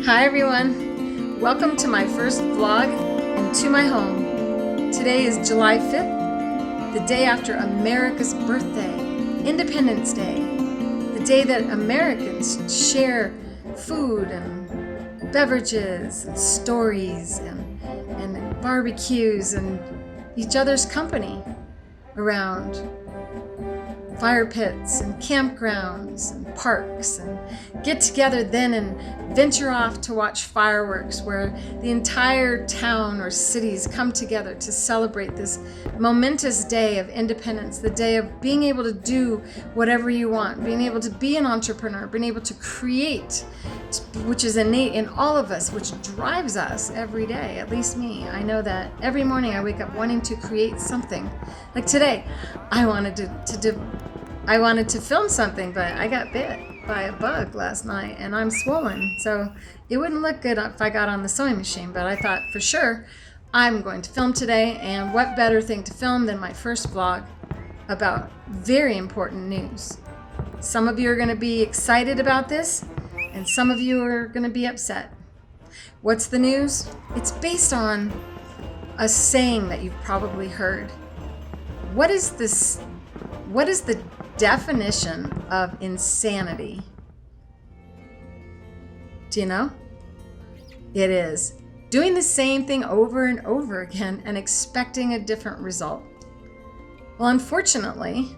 Hi everyone, welcome to my first vlog and to my home. Today is July 5th, the day after America's birthday, Independence Day, the day that Americans share food and beverages and stories and barbecues and each other's company around fire pits and campgrounds and parks, and get together then and venture off to watch fireworks where the entire town or cities come together to celebrate this momentous day of independence, the day of being able to do whatever you want, being able to be an entrepreneur, being able to create, which is innate in all of us, which drives us every day, at least me. I know that every morning I wake up wanting to create something. Like today, I wanted to film something, but I got bit by a bug last night and I'm swollen, so it wouldn't look good if I got on the sewing machine. But I thought for sure I'm going to film today, and what better thing to film than my first vlog about very important news. Some of you are going to be excited about this and some of you are going to be upset. What's the news? It's based on a saying that you've probably heard. What is the definition of insanity? Do you know? It is doing the same thing over and over again and expecting a different result. Well, unfortunately,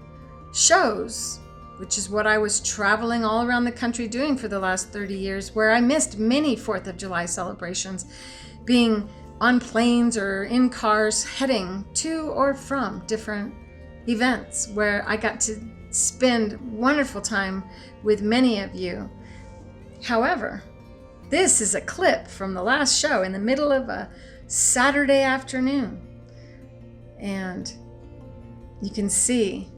shows, which is what I was traveling all around the country doing for the last 30 years, where I missed many 4th of July celebrations, being on planes or in cars heading to or from different events where I got to spend wonderful time with many of you. However, this is a clip from the last show in the middle of a Saturday afternoon, and you can see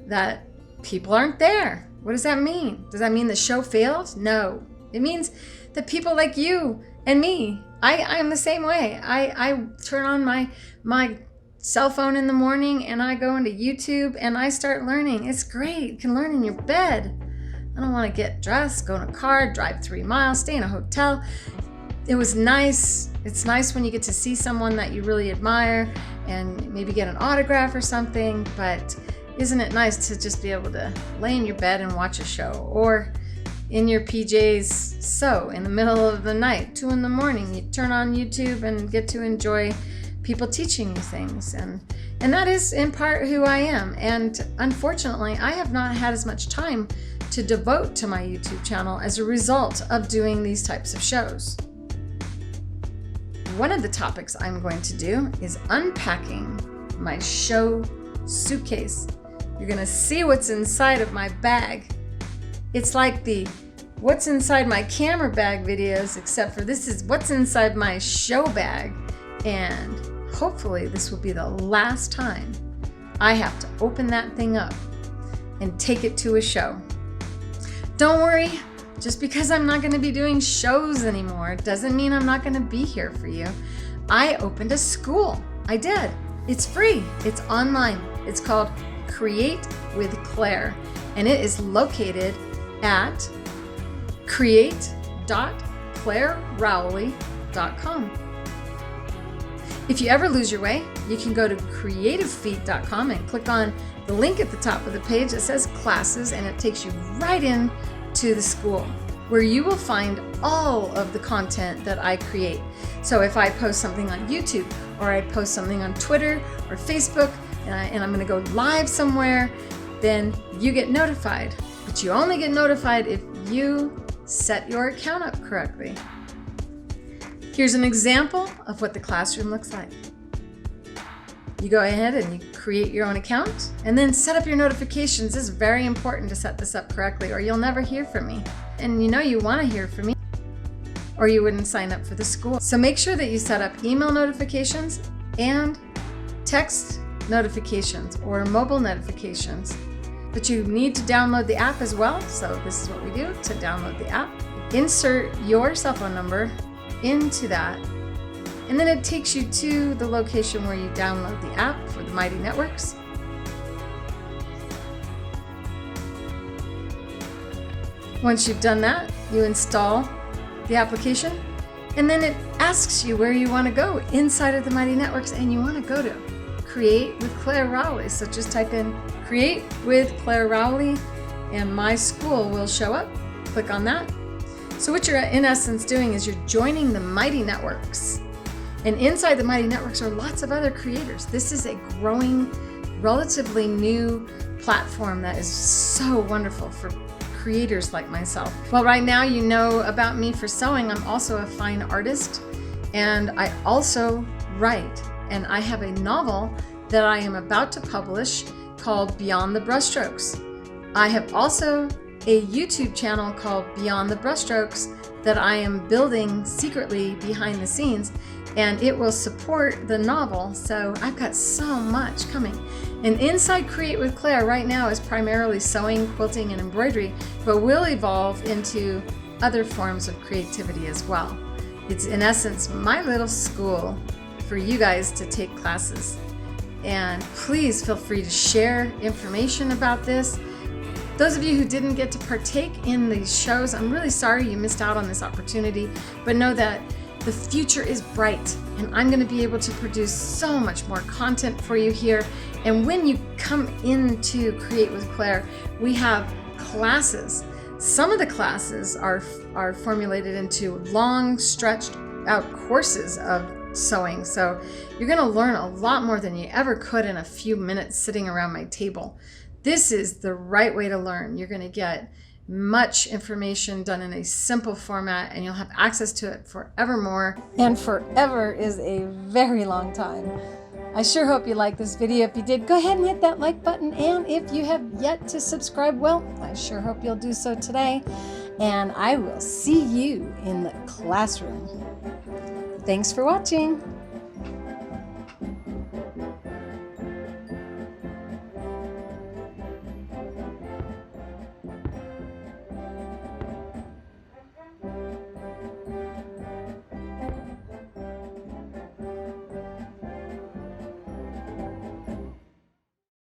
that people aren't there. What does that mean? Does that mean the show failed? No. It means that people like you and me, I am the same way. I turn on my cell phone in the morning and I go into YouTube and I start learning. It's great. You can learn in your bed. I don't want to get dressed, go in a car, drive 3 miles, stay in a hotel. It was nice. It's nice when you get to see someone that you really admire and maybe get an autograph or something, but isn't it nice to just be able to lay in your bed and watch a show, or in your PJs sew in the middle of the night, 2 in the morning, you turn on YouTube and get to enjoy people teaching you things, and that is in part who I am. And unfortunately, I have not had as much time to devote to my YouTube channel as a result of doing these types of shows. One of the topics I'm going to do is unpacking my show suitcase. You're gonna see what's inside of my bag. It's like the what's inside my camera bag videos, except for this is what's inside my show bag. And hopefully this will be the last time I have to open that thing up and take it to a show. Don't worry, just because I'm not going to be doing shows anymore doesn't mean I'm not going to be here for you. I opened a school. I did. It's free. It's online. It's called Create with Clare, and it is located at create.clarerowley.com. If you ever lose your way, you can go to creativefeet.com and click on the link at the top of the page that says classes, and it takes you right in to the school where you will find all of the content that I create. So if I post something on YouTube, or I post something on Twitter or Facebook, and I'm going to go live somewhere, then you get notified. But you only get notified if you set your account up correctly. Here's an example of what the classroom looks like. You go ahead and you create your own account and then set up your notifications. It's very important to set this up correctly, or you'll never hear from me. And you know you want to hear from me, or you wouldn't sign up for the school. So make sure that you set up email notifications and text notifications or mobile notifications. But you need to download the app as well. So this is what we do to download the app. Insert your cell phone number into that, and then it takes you to the location where you download the app for the Mighty Networks. Once you've done that, you install the application, and then it asks you where you want to go inside of the Mighty Networks, and you want to go to Create with Clare Rowley. So just type in Create with Clare Rowley and my school will show up. Click on that. So what you're in essence doing is you're joining the Mighty Networks. And inside the Mighty Networks are lots of other creators. This is a growing, relatively new platform that is so wonderful for creators like myself. Well, right now you know about me for sewing. I'm also a fine artist, and I also write. And I have a novel that I am about to publish called Beyond the Brushstrokes. I have also a YouTube channel called Beyond the Brushstrokes that I am building secretly behind the scenes, and it will support the novel. So I've got so much coming. And inside Create with Clare right now is primarily sewing, quilting, and embroidery, but will evolve into other forms of creativity as well. It's in essence my little school for you guys to take classes. And please feel free to share information about this. Those of you who didn't get to partake in these shows, I'm really sorry you missed out on this opportunity, but know that the future is bright, and I'm going to be able to produce so much more content for you here. And when you come into Create with Clare, we have classes. Some of the classes are formulated into long, stretched out courses of sewing. So you're going to learn a lot more than you ever could in a few minutes sitting around my table. This is the right way to learn. You're going to get much information done in a simple format, and you'll have access to it forevermore. And forever is a very long time. I sure hope you liked this video. If you did, go ahead and hit that like button. And if you have yet to subscribe, well, I sure hope you'll do so today. And I will see you in the classroom. Thanks for watching.